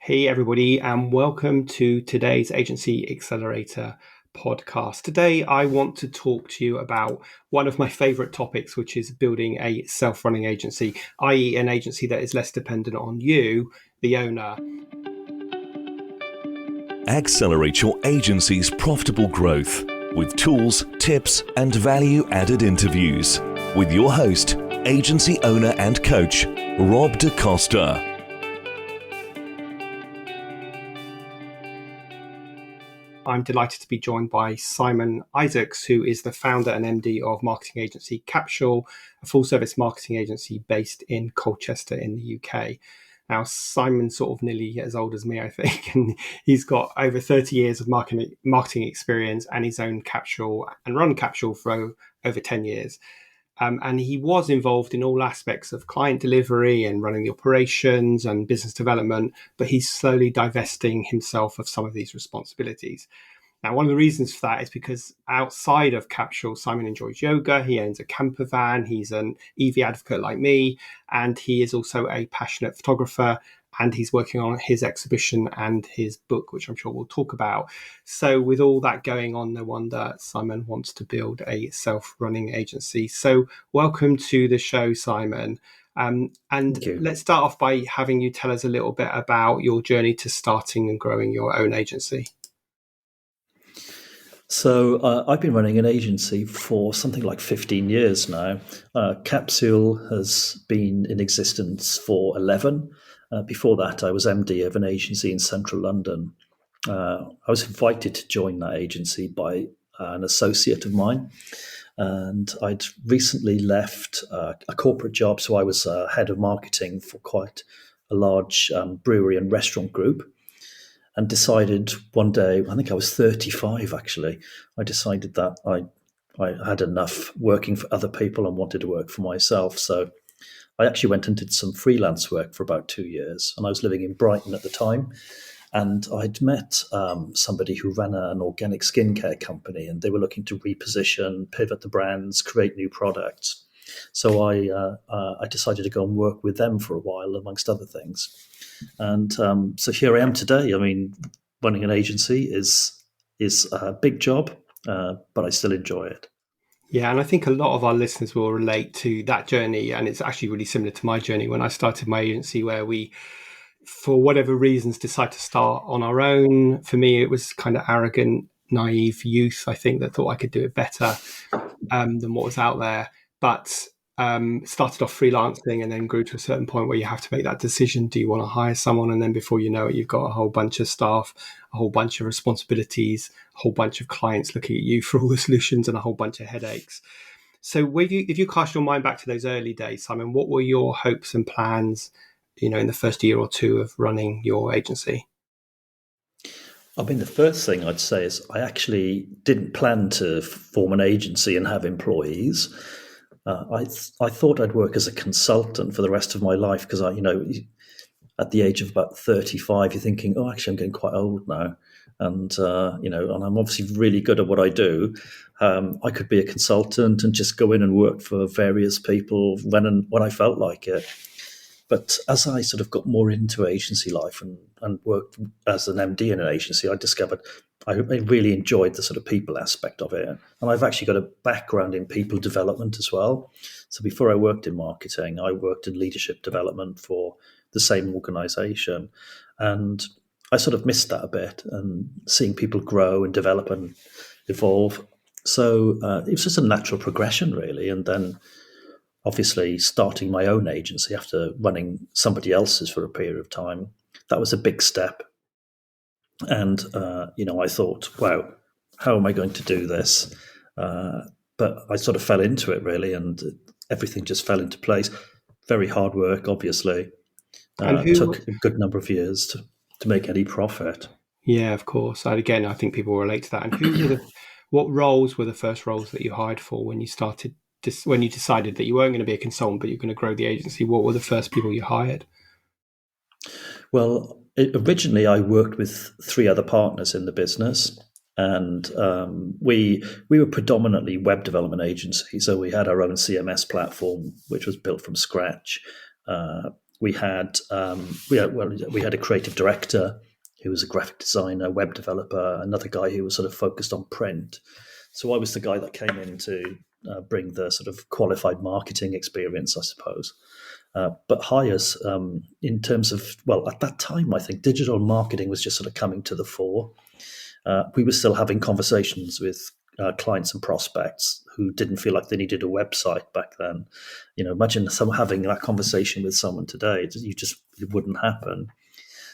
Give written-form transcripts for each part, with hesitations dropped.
Hey, everybody, and welcome to today's Agency Accelerator podcast. Today, I want to talk to you about one of my favorite topics, which is building a self-running agency, i.e., an agency that is less dependent on you, the owner. Accelerate your agency's profitable growth with tools, tips, and value-added interviews with your host, agency owner and coach, Rob DaCosta. I'm delighted to be joined by Simon Isaacs, who is the founder and MD of marketing agency Capsule, a full-service marketing agency based in Colchester in the UK. Now, Simon's sort of nearly as old as me, I think, and he's got over 30 years of marketing experience and his own Capsule and run Capsule for over 10 years. And he was involved in all aspects of client delivery and running the operations and business development, but he's slowly divesting himself of some of these responsibilities. Now, one of the reasons for that is because outside of Capsule, Simon enjoys yoga, he owns a camper van, he's an EV advocate like me, and he is also a passionate photographer, and he's working on his exhibition and his book, which I'm sure we'll talk about. So with all that going on, no wonder Simon wants to build a self-running agency. So welcome to the show, Simon. And let's start off by having you tell us a little bit about your journey to starting and growing your own agency. So I've been running an agency for something like 15 years now. Capsule has been in existence for 11. Before that, I was MD of an agency in central London. I was invited to join that agency by an associate of mine. And I'd recently left a corporate job, so I was head of marketing for quite a large brewery and restaurant group. And decided one day, I think I was 35 actually, I decided that I had enough working for other people and wanted to work for myself. So I actually went and did some freelance work for about 2 years. And I was living in Brighton at the time. And I'd met somebody who ran an organic skincare company, and they were looking to reposition, pivot the brands, create new products. So I decided to go and work with them for a while, amongst other things. And so here I am today. I mean, running an agency is a big job, but I still enjoy it. Yeah, and I think a lot of our listeners will relate to that journey. And it's actually really similar to my journey when I started my agency, where we, for whatever reasons, decide to start on our own. For me, it was kind of arrogant, naive youth, I think, that thought I could do it better than what was out there. But started off freelancing and then grew to a certain point where you have to make that decision. Do you want to hire someone? And then before you know it, you've got a whole bunch of staff, a whole bunch of responsibilities, a whole bunch of clients looking at you for all the solutions and a whole bunch of headaches. So if you cast your mind back to those early days, Simon, what were your hopes and plans, in the first year or two of running your agency? I mean, the first thing I'd say is I actually didn't plan to form an agency and have employees. I thought I'd work as a consultant for the rest of my life because at the age of about 35, you're thinking, oh, actually, I'm getting quite old now. And, and I'm obviously really good at what I do. I could be a consultant and just go in and work for various people when I felt like it. But as I sort of got more into agency life and worked as an MD in an agency, I discovered I really enjoyed the sort of people aspect of it. And I've actually got a background in people development as well. So before I worked in marketing, I worked in leadership development for the same organization. And I sort of missed that a bit, and seeing people grow and develop and evolve. So it was just a natural progression, really. And then obviously starting my own agency after running somebody else's for a period of time, that was a big step. And, I thought, wow, how am I going to do this? But I sort of fell into it, really, and everything just fell into place. Very hard work, obviously. Took a good number of years to make any profit. Yeah, of course. I think people will relate to that. And what roles were the first roles that you hired for when you started? When you decided that you weren't going to be a consultant, but you're going to grow the agency? What were the first people you hired? Well, originally I worked with 3 other partners in the business, and we were predominantly web development agency. So we had our own CMS platform, which was built from scratch. we had we had a creative director who was a graphic designer, web developer, another guy who was sort of focused on print. So I was the guy that came in to bring the sort of qualified marketing experience, I suppose. But hires, in terms of, well, at that time, I think digital marketing was just sort of coming to the fore. We were still having conversations with clients and prospects who didn't feel like they needed a website back then. Imagine having that conversation with someone today. It wouldn't happen.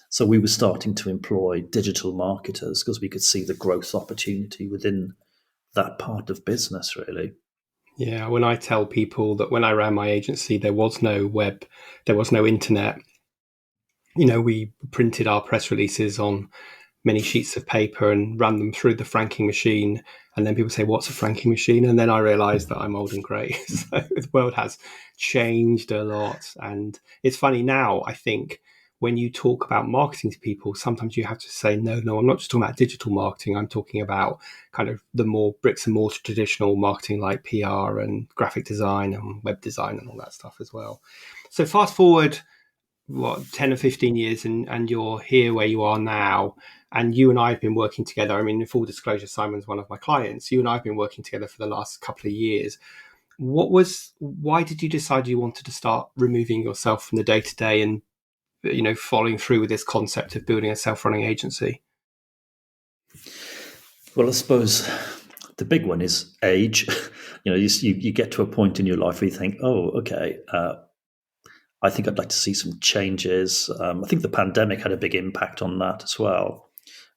So we were starting to employ digital marketers because we could see the growth opportunity within that part of business, really. Yeah, when I tell people that when I ran my agency, there was no web, there was no internet. We printed our press releases on many sheets of paper and ran them through the franking machine. And then people say, "What's a franking machine?" And then I realized that I'm old and grey. So the world has changed a lot. And it's funny now, I think, when you talk about marketing to people, sometimes you have to say, no, I'm not just talking about digital marketing. I'm talking about kind of the more bricks and mortar traditional marketing like PR and graphic design and web design and all that stuff as well. So fast forward, 10 or 15 years and you're here where you are now, and you and I have been working together. I mean, in full disclosure, Simon's one of my clients. You and I have been working together for the last couple of years. Why did you decide you wanted to start removing yourself from the day-to-day and following through with this concept of building a self-running agency? Well, I suppose the big one is age. You get to a point in your life where you think, oh, okay, I think I'd like to see some changes. I think the pandemic had a big impact on that as well.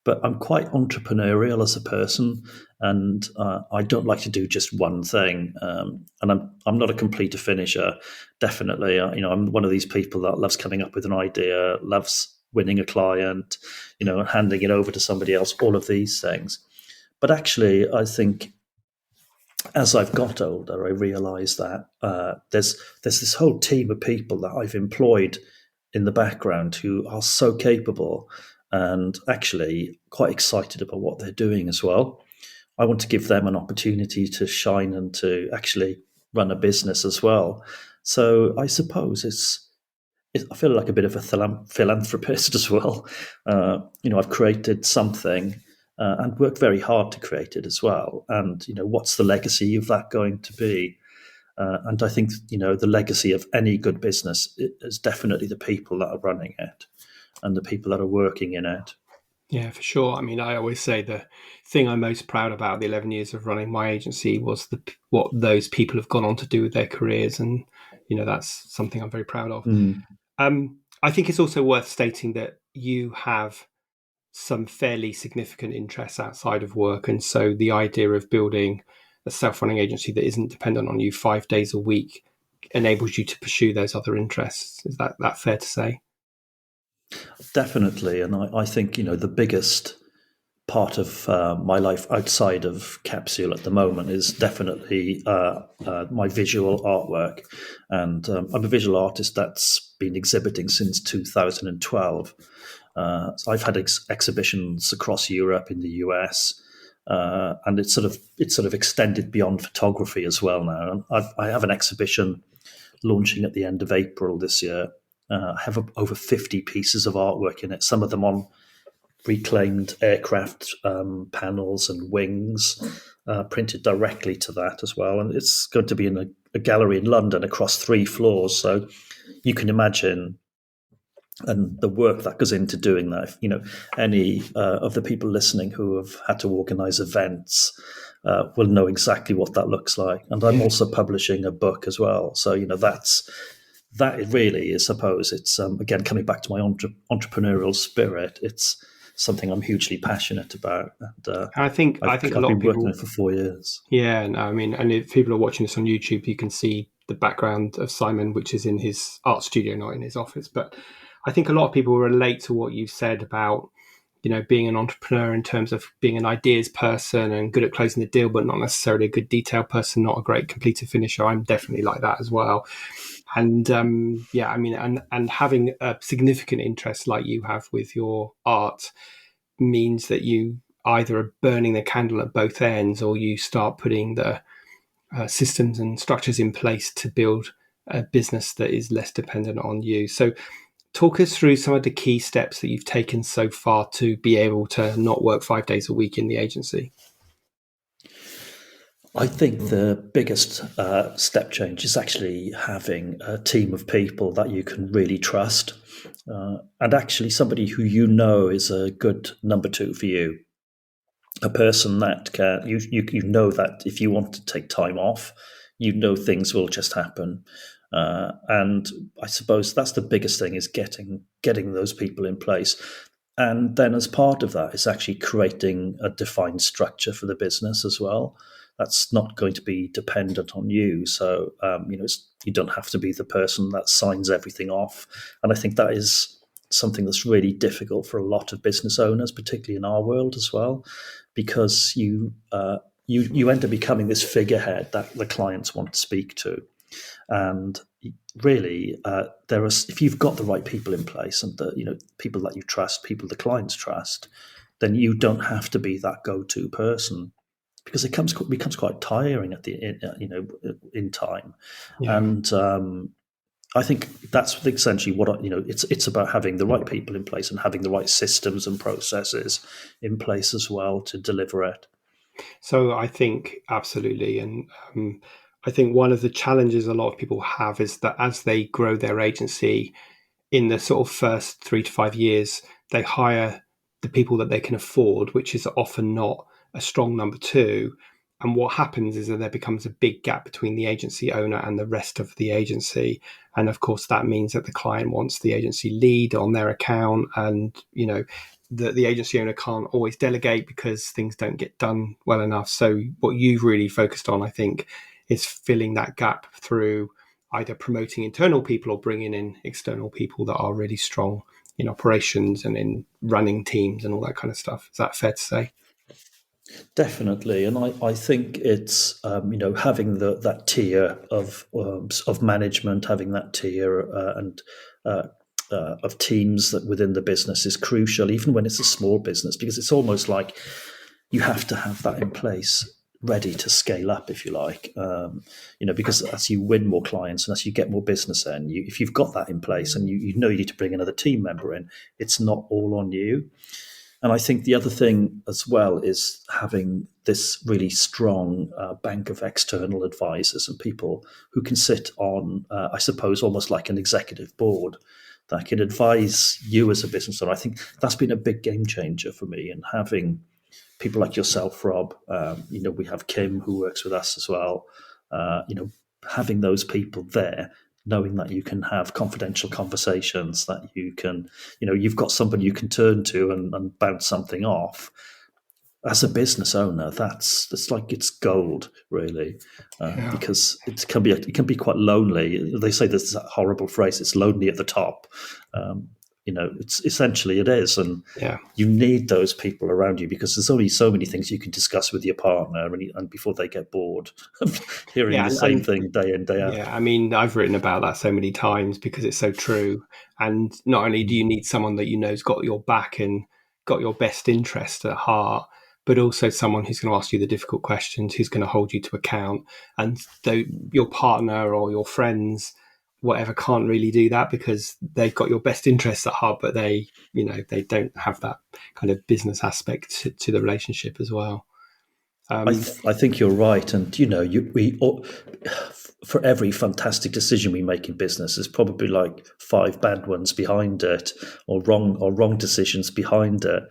But I'm quite entrepreneurial as a person, and I don't like to do just one thing. And I'm not a completer finisher. Definitely, I'm one of these people that loves coming up with an idea, loves winning a client, handing it over to somebody else. All of these things. But actually, I think as I've got older, I realise that there's this whole team of people that I've employed in the background who are so capable and actually quite excited about what they're doing as well. I want to give them an opportunity to shine and to actually run a business as well. So I suppose I feel like a bit of a philanthropist as well. I've created something and worked very hard to create it as well. And, what's the legacy of that going to be? And I think, the legacy of any good business is definitely the people that are running it and the people that are working in it. Yeah, for sure. I mean, I always say the thing I'm most proud about the 11 years of running my agency was what those people have gone on to do with their careers. And, that's something I'm very proud of. Mm. I think it's also worth stating that you have some fairly significant interests outside of work. And so the idea of building a self-running agency that isn't dependent on you 5 days a week enables you to pursue those other interests. Is that fair to say? Definitely. And I think, the biggest part of my life outside of Capsule at the moment is definitely my visual artwork. And I'm a visual artist that's been exhibiting since 2012. So I've had exhibitions across Europe, in the US, and it's sort of extended beyond photography as well now. And I have an exhibition launching at the end of April this year. I have over 50 pieces of artwork in it, some of them on reclaimed aircraft panels and wings, printed directly to that as well. And it's going to be in a gallery in London across 3 floors. So you can imagine, and the work that goes into doing that. Any of the people listening who have had to organise events will know exactly what that looks like. And I'm also publishing a book as well. So, that really is, suppose it's, again, coming back to my entrepreneurial spirit, it's something I'm hugely passionate about. And I think a I've lot been of people working on it for 4 years. Yeah, no, I mean, and if people are watching this on YouTube, you can see the background of Simon, which is in his art studio, not in his office. But I think a lot of people relate to what you said about, being an entrepreneur in terms of being an ideas person and good at closing the deal, but not necessarily a good detail person, not a great completer finisher. I'm definitely like that as well. And I mean, and having a significant interest like you have with your art means that you either are burning the candle at both ends, or you start putting the systems and structures in place to build a business that is less dependent on you. So talk us through some of the key steps that you've taken so far to be able to not work 5 days a week in the agency. I think the biggest step change is actually having a team of people that you can really trust, and actually somebody who you know is a good number two for you. A person that can you know that if you want to take time off, you know things will just happen. And I suppose that's the biggest thing, is getting those people in place. And then as part of that is actually creating a defined structure for the business as well. That's not going to be dependent on you. So, you don't have to be the person that signs everything off. And I think that is something that's really difficult for a lot of business owners, particularly in our world as well, because you end up becoming this figurehead that the clients want to speak to. And really, if you've got the right people in place, and the people that you trust, people the clients trust, then you don't have to be that go-to person, because it becomes quite tiring in time. Yeah. And I think that's essentially it's about having the right people in place and having the right systems and processes in place as well to deliver it. So I think absolutely. And I think one of the challenges a lot of people have is that as they grow their agency, in the sort of first 3 to 5 years, they hire the people that they can afford, which is often not a strong number two. And what happens is that there becomes a big gap between the agency owner and the rest of the agency. And of course, that means that the client wants the agency lead on their account. And, the agency owner can't always delegate because things don't get done well enough. So what you've really focused on, I think, is filling that gap through either promoting internal people or bringing in external people that are really strong in operations and in running teams and all that kind of stuff. Is that fair to say? Definitely, and I think it's having that tier of management, having that tier and of teams that within the business is crucial, even when it's a small business, because it's almost like you have to have that in place, ready to scale up, if you like. Because as you win more clients and as you get more business in, if you've got that in place and you know you need to bring another team member in, it's not all on you. And I think the other thing as well is having this really strong bank of external advisors and people who can sit on, I suppose, almost like an executive board that can advise you as a business owner. I think that's been a big game changer for me, and having people like yourself, Rob. We have Kim who works with us as well. Having those people there, knowing that you can have confidential conversations, that you can, you've got somebody you can turn to and bounce something off. As a business owner, it's gold, really, because it can be quite lonely. They say there's that horrible phrase: "It's lonely at the top." It's essentially it is, and you need those people around you, because there's only so many things you can discuss with your partner, and before they get bored of hearing the same thing day in day out. Yeah, I mean, I've written about that so many times because it's so true. And not only do you need someone that you know's got your back and got your best interest at heart, but also someone who's going to ask you the difficult questions, who's going to hold you to account. And though your partner or your friends, whatever, can't really do that because they've got your best interests at heart, but they don't have that kind of business aspect to the relationship as well. I think you're right, and for every fantastic decision we make in business, there's probably like 5 bad ones behind it, or wrong decisions behind it.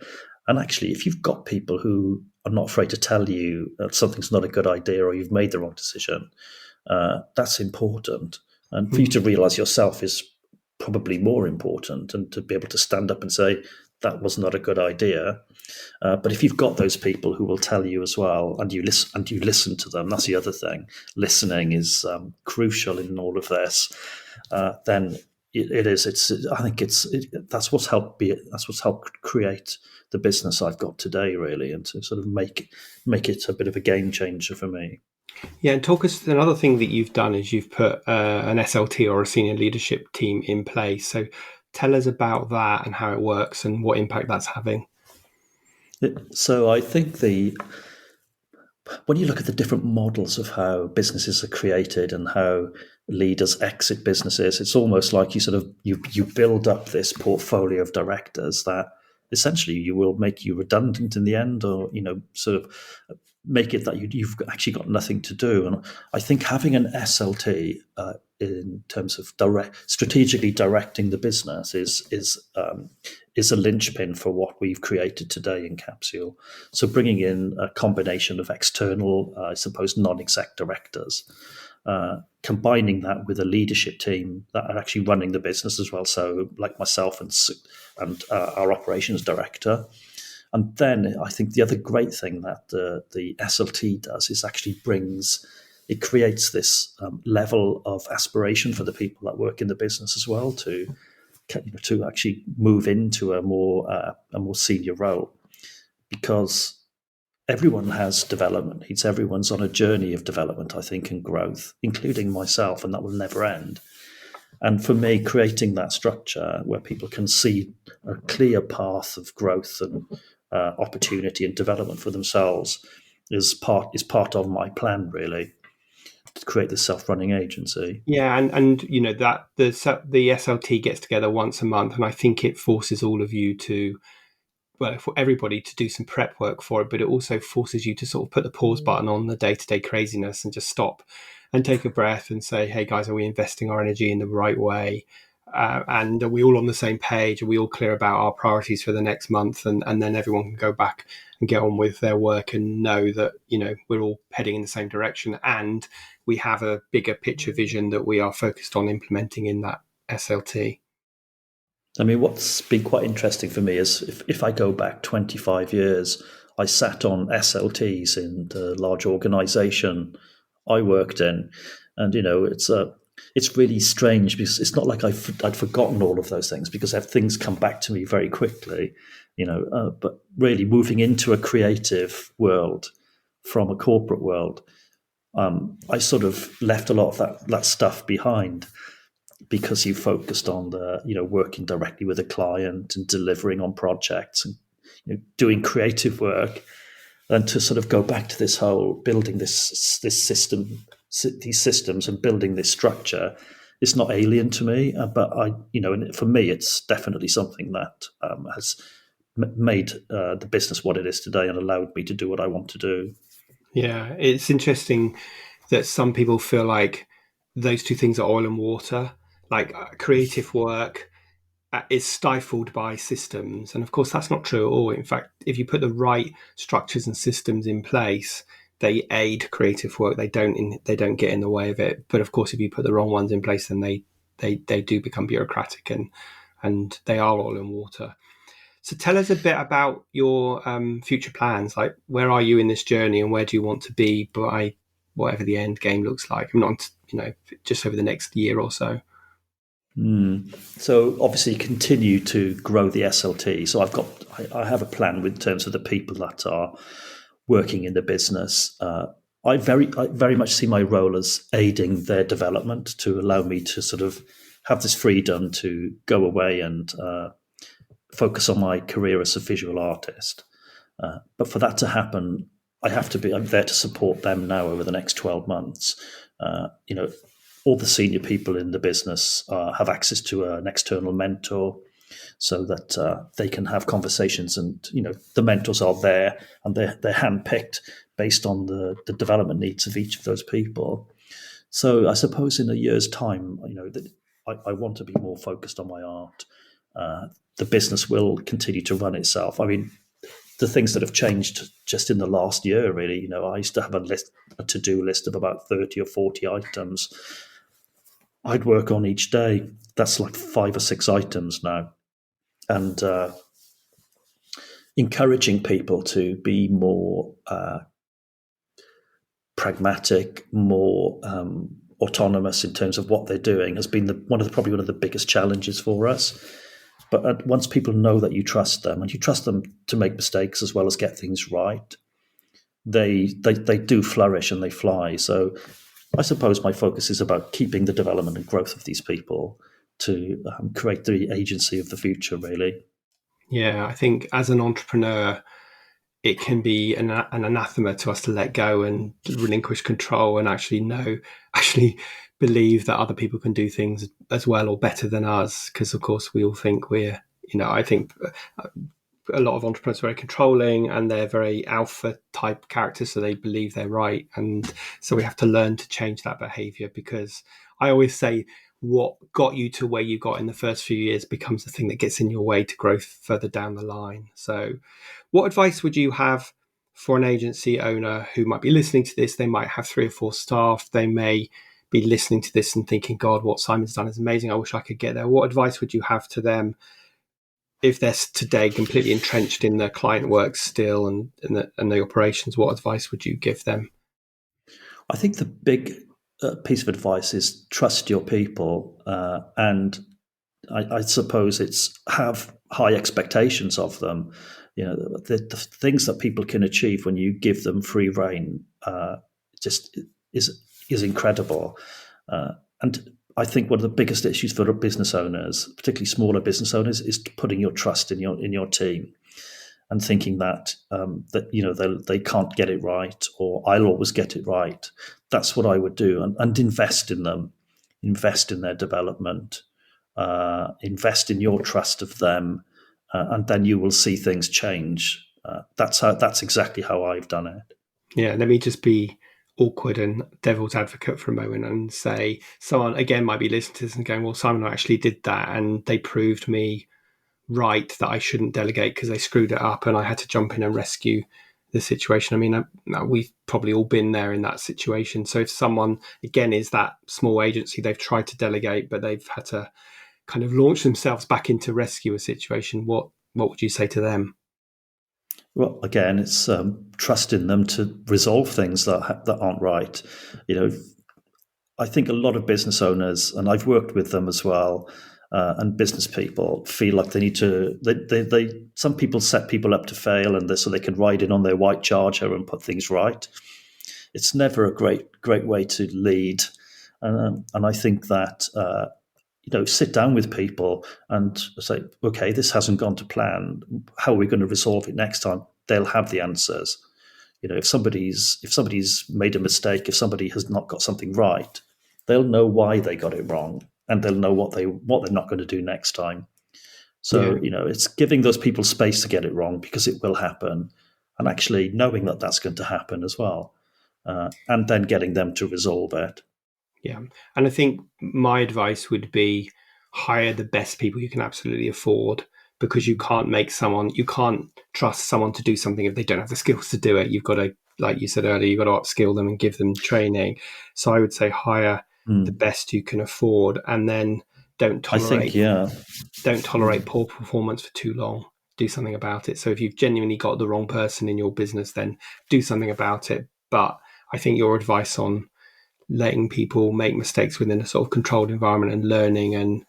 And actually, if you've got people who are not afraid to tell you that something's not a good idea or you've made the wrong decision, that's important. And for you to realize yourself is probably more important, and to be able to stand up and say, that was not a good idea. But if you've got those people who will tell you as well, and you listen to them, that's the other thing. Listening is crucial in all of this. Then it is. I think that's what's helped create the business I've got today, really, and to sort of make it a bit of a game changer for me. Yeah, and talk us. Another thing that you've done is you've put an SLT, or a senior leadership team, in place. So tell us about that and how it works and what impact that's having. So I think when you look at the different models of how businesses are created and how leaders exit businesses. It's almost like you build up this portfolio of directors that essentially you will make you redundant in the end, or sort of make it that you've actually got nothing to do. And I think having an SLT in terms of strategically directing the business is a linchpin for what we've created today in Capsule. So bringing in a combination of external, I suppose, non-exec directors, combining that with a leadership team that are actually running the business as well. So like myself and our operations director. And then I think the other great thing that the SLT does is actually it creates this level of aspiration for the people that work in the business as well to actually move into a more senior role, because everyone has development needs. Everyone's on a journey of development, I think, and growth, including myself, and that will never end. And for me, creating that structure where people can see a clear path of growth and opportunity and development for themselves is part of my plan, really, to create this self-running agency. Yeah, and that the SLT gets together once a month, and I think it forces all of you to, well, for everybody to do some prep work for it, but it also forces you to sort of put the pause button on the day-to-day craziness and just stop and take a breath and say, hey guys, are we investing our energy in the right way? And are we all on the same page? Are we all clear about our priorities for the next month? And then everyone can go back and get on with their work and know that, we're all heading in the same direction, and we have a bigger picture vision that we are focused on implementing in that SLT. I mean, what's been quite interesting for me is if I go back 25 years, I sat on SLTs in the large organization I worked in. And, it's really strange because it's not like I'd forgotten all of those things, because things come back to me very quickly, but really moving into a creative world from a corporate world, I sort of left a lot of that stuff behind, because you focused on working directly with a client and delivering on projects and doing creative work. And to sort of go back to this whole building these systems and building this structure is not alien to me. But and for me, it's definitely something that has made the business what it is today and allowed me to do what I want to do. Yeah, it's interesting that some people feel like those two things are oil and water. Like creative work is stifled by systems, and of course that's not true at all. In fact, if you put the right structures and systems in place, they aid creative work. They don't get in the way of it. But of course, if you put the wrong ones in place, then they do become bureaucratic and they are oil and water. So tell us a bit about your future plans. Like, where are you in this journey, and where do you want to be by whatever the end game looks like? I'm not, just over the next year or so. So obviously continue to grow the SLT. So I have a plan in terms of the people that are working in the business. I very much see my role as aiding their development, to allow me to sort of have this freedom to go away and focus on my career as a visual artist. But for that to happen, I'm there to support them now over the next 12 months. All the senior people in the business have access to an external mentor, so that they can have conversations, and the mentors are there and they're handpicked based on the development needs of each of those people. So I suppose in a year's time, that I want to be more focused on my art. The business will continue to run itself. I mean, the things that have changed just in the last year, really, I used to have a to-do list of about 30 or 40 items I'd work on each day. That's like 5 or 6 items now. And encouraging people to be more pragmatic, more autonomous in terms of what they're doing has been probably one of the biggest challenges for us. But once people know that you trust them, and you trust them to make mistakes as well as get things right, they do flourish and they fly. So I suppose my focus is about keeping the development and growth of these people to create the agency of the future, really. Yeah, I think as an entrepreneur, it can be an anathema to us to let go and relinquish control and actually believe that other people can do things as well or better than us, because of course we all think we're, I think a lot of entrepreneurs are very controlling and they're very alpha type characters, so they believe they're right. And so we have to learn to change that behavior, because I always say what got you to where you got in the first few years becomes the thing that gets in your way to growth further down the line. So what advice would you have for an agency owner who might be listening to this? They might have 3 or 4 staff. They may be listening to this and thinking, God, what Simon's done is amazing. I wish I could get there. What advice would you have to them if they're today completely entrenched in their client work still and the operations? What advice would you give them? I think the big piece of advice is trust your people, and I suppose it's have high expectations of them. The things that people can achieve when you give them free rein just is incredible. And I think one of the biggest issues for business owners, particularly smaller business owners, is putting your trust in your team and thinking that they can't get it right, or I'll always get it right. That's what I would do, and invest in them, invest in their development, invest in your trust of them, and then you will see things change. That's exactly how I've done it. Yeah, let me just be awkward and devil's advocate for a moment and say someone again might be listening to this and going, well, Simon, I actually did that and they proved me right that I shouldn't delegate because they screwed it up and I had to jump in and rescue the situation. I mean, we've probably all been there in that situation. So if someone, again, is that small agency, they've tried to delegate, but they've had to kind of launch themselves back into rescue a situation, what would you say to them? Well, again, it's trusting them to resolve things that aren't right. I think a lot of business owners, and I've worked with them as well, and business people feel like they need to. Some people set people up to fail, and so they can ride in on their white charger and put things right. It's never a great way to lead, and I think that sit down with people and say, okay, this hasn't gone to plan. How are we going to resolve it next time? They'll have the answers. If somebody's made a mistake, if somebody has not got something right, they'll know why they got it wrong, and they'll know what they're not going to do next time. So Yeah. it's giving those people space to get it wrong, because it will happen, and actually knowing that that's going to happen as well, and then getting them to resolve it. Yeah. And I think my advice would be hire the best people you can absolutely afford, because you can't trust someone to do something if they don't have the skills to do it. You've got to, like you said earlier, you've got to upskill them and give them training. So I would say hire the Mm. best you can afford, and then don't I think, tolerate yeah. don't tolerate Mm. poor performance for too long. Do something about it. So if you've genuinely got the wrong person in your business, then do something about it. But I think your advice on letting people make mistakes within a sort of controlled environment and learning and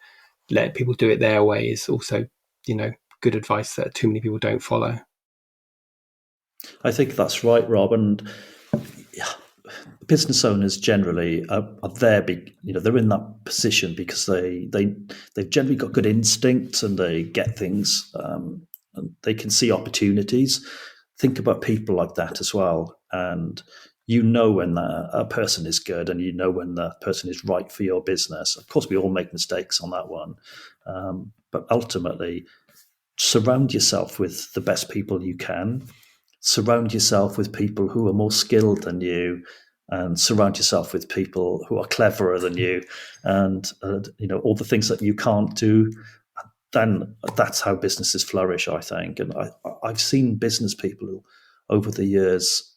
let people do it their way is also, good advice that too many people don't follow. I think that's right, Rob. And business owners generally are there. They're in that position because they've generally got good instincts, and they get things, and they can see opportunities. Think about people like that as well, and when a person is good, and when the person is right for your business. Of course, we all make mistakes on that one, but ultimately, surround yourself with the best people you can. Surround yourself with people who are more skilled than you, and surround yourself with people who are cleverer than you, and all the things that you can't do. Then that's how businesses flourish, I think. And I've seen business people over the years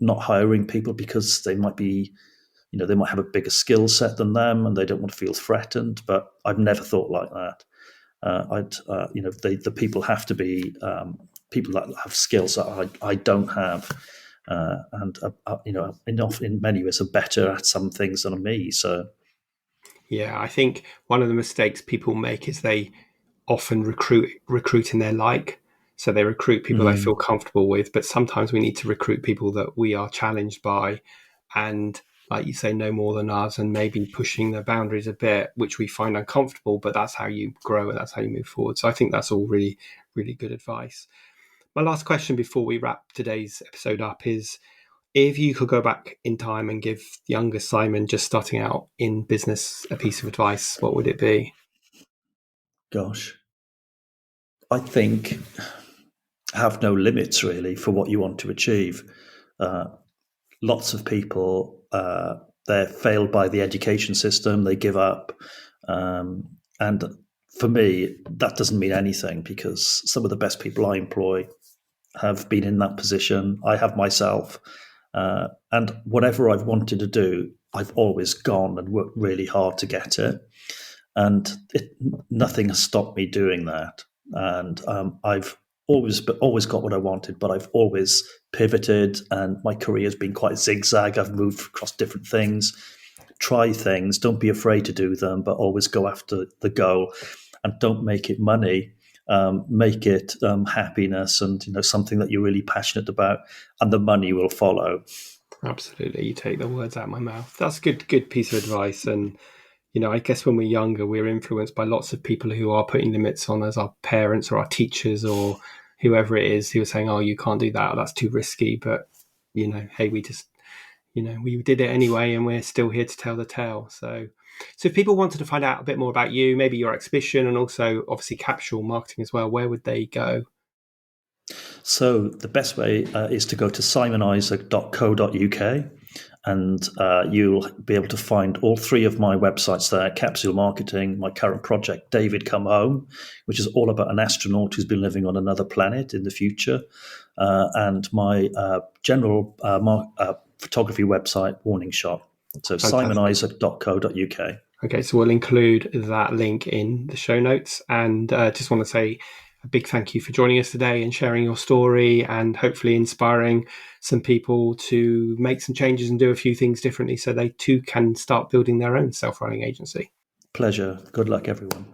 not hiring people because they might have a bigger skill set than them, and they don't want to feel threatened. But I've never thought like that. The people have to be people that have skills that I don't have, and in many ways are better at some things than me. So Yeah, I think one of the mistakes people make is they often recruit in their like. So they recruit people they feel comfortable with, but sometimes we need to recruit people that we are challenged by, and like you say, no more than us, and maybe pushing the boundaries a bit, which we find uncomfortable. But that's how you grow and that's how you move forward. So I think that's all really, really good advice. My last question before we wrap today's episode up is: If you could go back in time and give younger Simon just starting out in business a piece of advice, what would it be? Gosh, I think have no limits really for what you want to achieve. Uh, Lots of people they're failed by the education system. They give up, and for me, that doesn't mean anything because some of the best people I employ have been in that position. I have myself, and whatever I've wanted to do, I've always gone and worked really hard to get it, and nothing has stopped me doing that. And I've always got what I wanted, but I've always pivoted, and my career has been quite zigzag. I've moved across different things, try things, don't be afraid to do them, but always go after the goal, and don't make it money. Make it happiness, and something that you're really passionate about, and the money will follow. Absolutely, you take the words out of my mouth. That's good piece of advice. And I guess when we're younger, we're influenced by lots of people who are putting limits on us, our parents or our teachers or whoever it is who are saying, "Oh, you can't do that. Or, that's too risky." But hey, we just we did it anyway, and we're still here to tell the tale. So if people wanted to find out a bit more about you, maybe your exhibition, and also obviously capsule marketing as well, where would they go? So the best way is to go to simonisac.co.uk, and you'll be able to find all three of my websites there: Capsule Marketing, my current project, David Come Home, which is all about an astronaut who's been living on another planet in the future, and my general photography website, Warning Shot. So Fantastic. simonisac.co.uk. Okay, so we'll include that link in the show notes. And just want to say a big thank you for joining us today and sharing your story and hopefully inspiring some people to make some changes and do a few things differently so they too can start building their own self-running agency. Pleasure. Good luck, everyone.